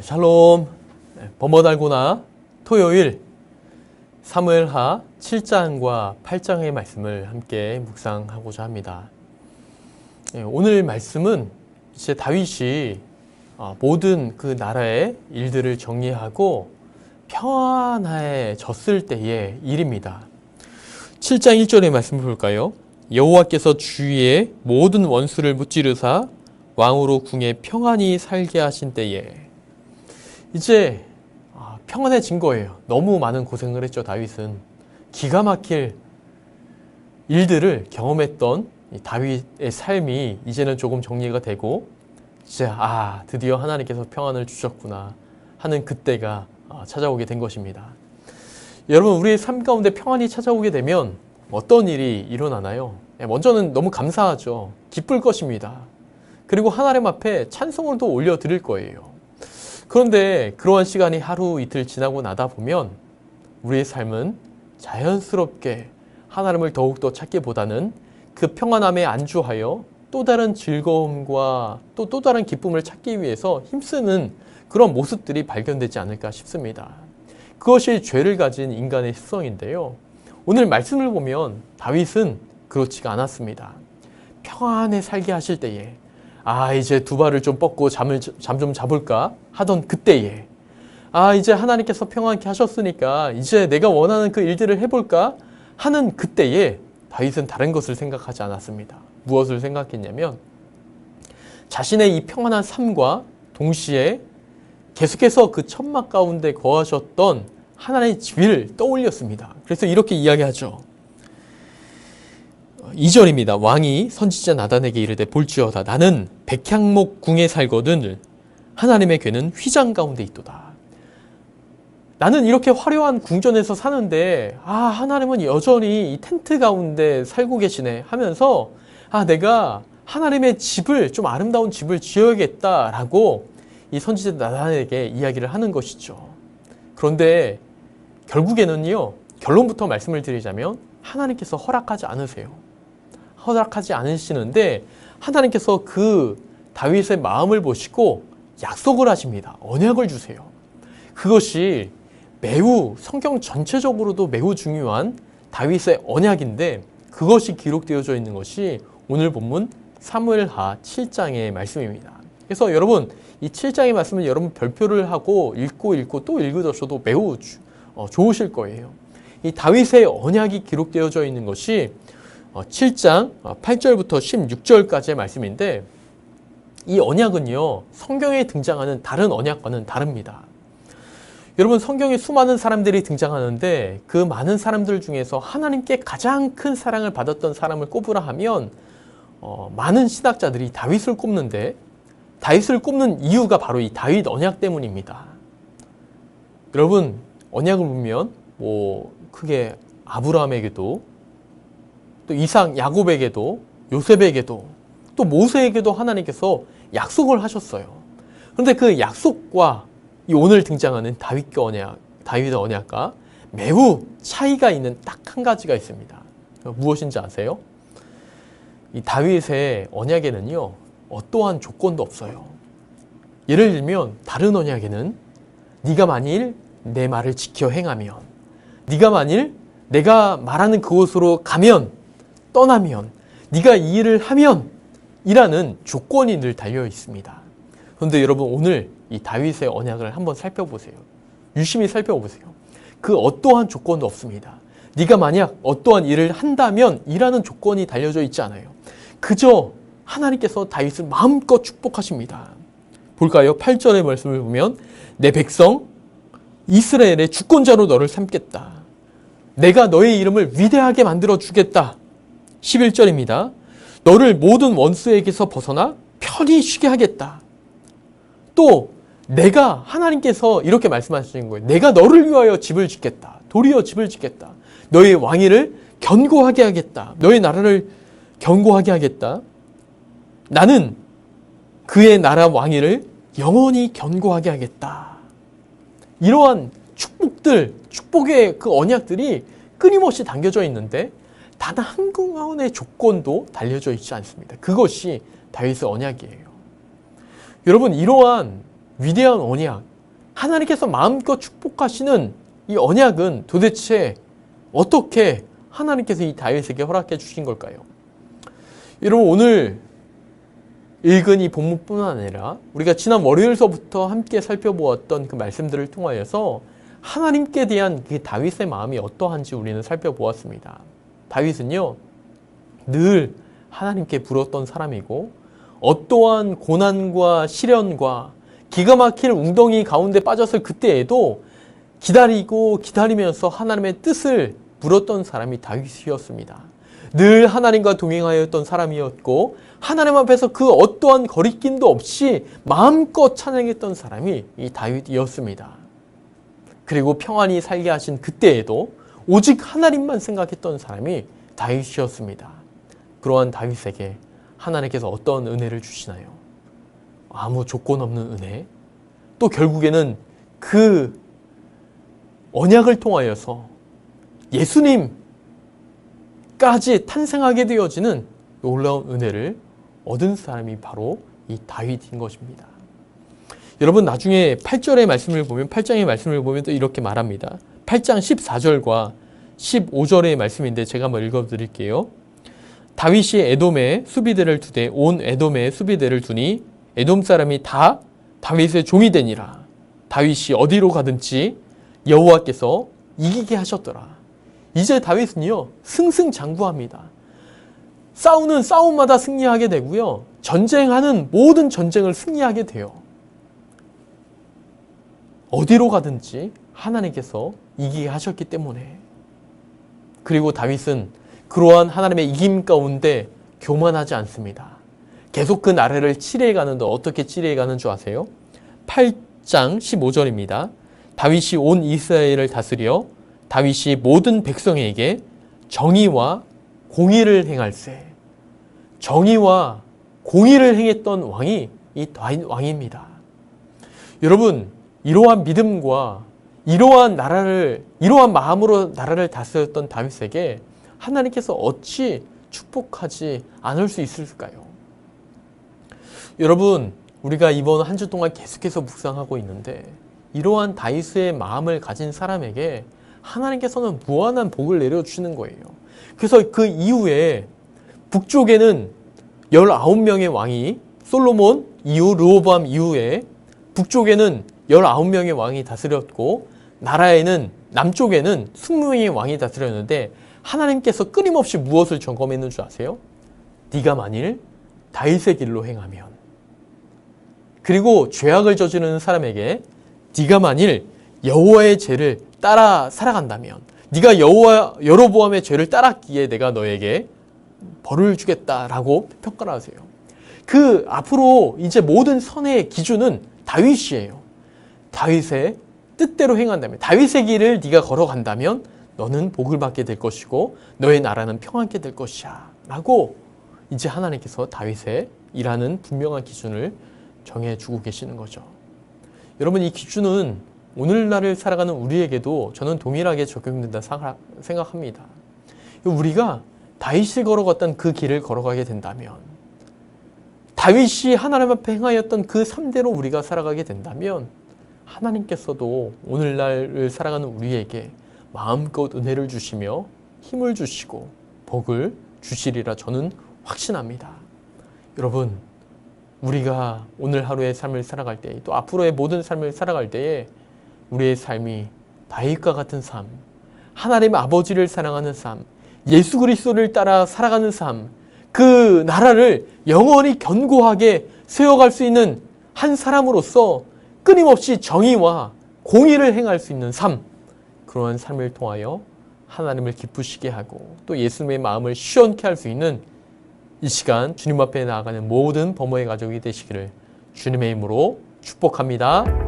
샬롬. 범어달고나 토요일 사무엘하 7장과 8장의 말씀을 함께 묵상하고자 합니다. 오늘 말씀은 이제 다윗이 모든 그 나라의 일들을 정리하고 평안해졌을 때의 일입니다. 7장 1절의 말씀을 볼까요? 여호와께서 주위에 모든 원수를 무찌르사 왕으로 궁에 평안히 살게 하신 때에, 이제 평안해진 거예요. 너무 많은 고생을 했죠. 다윗은 기가 막힐 일들을 경험했던 이 다윗의 삶이 이제는 조금 정리가 되고, 이제 드디어 하나님께서 평안을 주셨구나 하는 그때가 찾아오게 된 것입니다. 여러분, 우리의 삶 가운데 평안이 찾아오게 되면 어떤 일이 일어나나요? 먼저는 너무 감사하죠. 기쁠 것입니다. 그리고 하나님 앞에 찬송을도 올려드릴 거예요. 그런데 그러한 시간이 하루 이틀 지나고 나다 보면 우리의 삶은 자연스럽게 하나님을 더욱더 찾기보다는 그 평안함에 안주하여 또 다른 즐거움과 또 다른 기쁨을 찾기 위해서 힘쓰는 그런 모습들이 발견되지 않을까 싶습니다. 그것이 죄를 가진 인간의 습성인데요. 오늘 말씀을 보면 다윗은 그렇지가 않았습니다. 평안에 살게 하실 때에 이제 두 발을 좀 뻗고 잠 좀 자볼까 하던 그때에, 이제 하나님께서 평안케 하셨으니까 이제 내가 원하는 그 일들을 해볼까 하는 그때에 다윗은 다른 것을 생각하지 않았습니다. 무엇을 생각했냐면 자신의 이 평안한 삶과 동시에 계속해서 그 천막 가운데 거하셨던 하나님의 지위를 떠올렸습니다. 그래서 이렇게 이야기하죠. 2절입니다. 왕이 선지자 나단에게 이르되 볼지어다 나는 백향목 궁에 살거든 하나님의 궤는 휘장 가운데 있도다. 나는 이렇게 화려한 궁전에서 사는데 하나님은 여전히 이 텐트 가운데 살고 계시네 하면서 내가 하나님의 집을, 좀 아름다운 집을 지어야겠다라고 이 선지자 나단에게 이야기를 하는 것이죠. 그런데 결국에는요, 결론부터 말씀을 드리자면 하나님께서 허락하지 않으세요. 허락하지 않으시는데 하나님께서 그 다윗의 마음을 보시고 약속을 하십니다. 언약을 주세요. 그것이 매우 성경 전체적으로도 매우 중요한 다윗의 언약인데, 그것이 기록되어져 있는 것이 오늘 본문 사무엘하 7장의 말씀입니다. 그래서 여러분, 이 7장의 말씀을 여러분 별표를 하고 읽고 또 읽으셔도 매우 좋으실 거예요. 이 다윗의 언약이 기록되어져 있는 것이 7장 8절부터 16절까지의 말씀인데, 이 언약은요, 성경에 등장하는 다른 언약과는 다릅니다. 여러분, 성경에 수많은 사람들이 등장하는데 그 많은 사람들 중에서 하나님께 가장 큰 사랑을 받았던 사람을 꼽으라 하면 많은 신학자들이 다윗을 꼽는데, 다윗을 꼽는 이유가 바로 이 다윗 언약 때문입니다. 여러분, 언약을 보면 크게 아브라함에게도, 또 이삭, 야곱에게도, 요셉에게도, 또 모세에게도 하나님께서 약속을 하셨어요. 그런데 그 약속과 이 오늘 등장하는 다윗의 언약과 매우 차이가 있는 딱 한 가지가 있습니다. 무엇인지 아세요? 이 다윗의 언약에는요, 어떠한 조건도 없어요. 예를 들면 다른 언약에는 네가 만일 내 말을 지켜 행하면, 네가 만일 내가 말하는 그곳으로 가면, 떠나면, 네가 이 일을 하면 이라는 조건이 늘 달려 있습니다. 그런데 여러분, 오늘 이 다윗의 언약을 한번 살펴보세요. 유심히 살펴보세요. 그 어떠한 조건도 없습니다. 네가 만약 어떠한 일을 한다면 이라는 조건이 달려져 있지 않아요. 그저 하나님께서 다윗을 마음껏 축복하십니다. 볼까요? 8절의 말씀을 보면 내 백성 이스라엘의 주권자로 너를 삼겠다. 내가 너의 이름을 위대하게 만들어 주겠다. 11절입니다. 너를 모든 원수에게서 벗어나 편히 쉬게 하겠다. 또 내가, 하나님께서 이렇게 말씀하시는 거예요. 내가 너를 위하여 집을 짓겠다. 도리어 집을 짓겠다. 너의 왕위를 견고하게 하겠다. 너의 나라를 견고하게 하겠다. 나는 그의 나라 왕위를 영원히 견고하게 하겠다. 이러한 축복의 그 언약들이 끊임없이 담겨져 있는데 단 한순간의 조건도 달려져 있지 않습니다. 그것이 다윗의 언약이에요. 여러분, 이러한 위대한 언약, 하나님께서 마음껏 축복하시는 이 언약은 도대체 어떻게 하나님께서 이 다윗에게 허락해 주신 걸까요? 여러분, 오늘 읽은 이 본문뿐만 아니라 우리가 지난 월요일서부터 함께 살펴보았던 그 말씀들을 통하여서 하나님께 대한 그 다윗의 마음이 어떠한지 우리는 살펴보았습니다. 다윗은요, 늘 하나님께 부르었던 사람이고 어떠한 고난과 시련과 기가 막힐 웅덩이 가운데 빠졌을 그때에도 기다리고 기다리면서 하나님의 뜻을 물었던 사람이 다윗이었습니다. 늘 하나님과 동행하였던 사람이었고 하나님 앞에서 그 어떠한 거리낌도 없이 마음껏 찬양했던 사람이 이 다윗이었습니다. 그리고 평안히 살게 하신 그때에도 오직 하나님만 생각했던 사람이 다윗이었습니다. 그러한 다윗에게 하나님께서 어떤 은혜를 주시나요? 아무 조건 없는 은혜. 또 결국에는 그 언약을 통하여서 예수님까지 탄생하게 되어지는 놀라운 은혜를 얻은 사람이 바로 이 다윗인 것입니다. 여러분, 나중에 8장의 말씀을 보면 또 이렇게 말합니다. 8장 14절과 15절의 말씀인데 제가 한번 읽어드릴게요. 다윗이 에돔에 수비대를 두되 온 에돔에 수비대를 두니 에돔 사람이 다 다윗의 종이 되니라. 다윗이 어디로 가든지 여호와께서 이기게 하셨더라. 이제 다윗은요, 승승장구합니다. 싸우는 싸움마다 승리하게 되고요, 전쟁하는 모든 전쟁을 승리하게 돼요. 어디로 가든지 하나님께서 이기게 하셨기 때문에. 그리고 다윗은 그러한 하나님의 이김 가운데 교만하지 않습니다. 계속 그 나라를 치리해 가는데 어떻게 치리해 가는 줄 아세요? 8장 15절입니다. 다윗이 온 이스라엘을 다스려 다윗이 모든 백성에게 정의와 공의를 행할세. 정의와 공의를 행했던 왕이 이 다윗 왕입니다. 여러분, 이러한 믿음과 이러한 마음으로 나라를 다스렸던 다윗에게 하나님께서 어찌 축복하지 않을 수 있을까요? 여러분, 우리가 이번 한 주 동안 계속해서 묵상하고 있는데 이러한 다윗의 마음을 가진 사람에게 하나님께서는 무한한 복을 내려주시는 거예요. 그래서 그 이후에 북쪽에는 19명의 왕이 솔로몬 이후 르호보암 이후에 북쪽에는 19명의 왕이 다스렸고 남쪽에는 20명의 왕이 다스렸는데 하나님께서 끊임없이 무엇을 점검했는 줄 아세요? 네가 만일 다윗의 길로 행하면, 그리고 죄악을 저지르는 사람에게 네가 만일 여호와의 죄를 따라 살아간다면, 네가 여로보암의 죄를 따랐기에 내가 너에게 벌을 주겠다라고 평가를 하세요. 그 앞으로 이제 모든 선의 기준은 다윗이에요. 다윗의 뜻대로 행한다면, 다윗의 길을 네가 걸어간다면 너는 복을 받게 될 것이고 너의 나라는 평안케 될 것이야 라고 이제 하나님께서 다윗의 일하는 분명한 기준을 정해주고 계시는 거죠. 여러분, 이 기준은 오늘날을 살아가는 우리에게도 저는 동일하게 적용된다 생각합니다. 우리가 다윗이 걸어갔던 그 길을 걸어가게 된다면, 다윗이 하나님 앞에 행하였던 그 삶대로 우리가 살아가게 된다면 하나님께서도 오늘날을 살아가는 우리에게 마음껏 은혜를 주시며 힘을 주시고 복을 주시리라 저는 확신합니다. 여러분, 우리가 오늘 하루의 삶을 살아갈 때, 또 앞으로의 모든 삶을 살아갈 때에 우리의 삶이 다윗과 같은 삶, 하나님 아버지를 사랑하는 삶, 예수 그리스도를 따라 살아가는 삶, 그 나라를 영원히 견고하게 세워갈 수 있는 한 사람으로서 끊임없이 정의와 공의를 행할 수 있는 삶, 그러한 삶을 통하여 하나님을 기쁘시게 하고 또 예수님의 마음을 시원케 할 수 있는 이 시간 주님 앞에 나아가는 모든 범어의 가족이 되시기를 주님의 이름으로 축복합니다.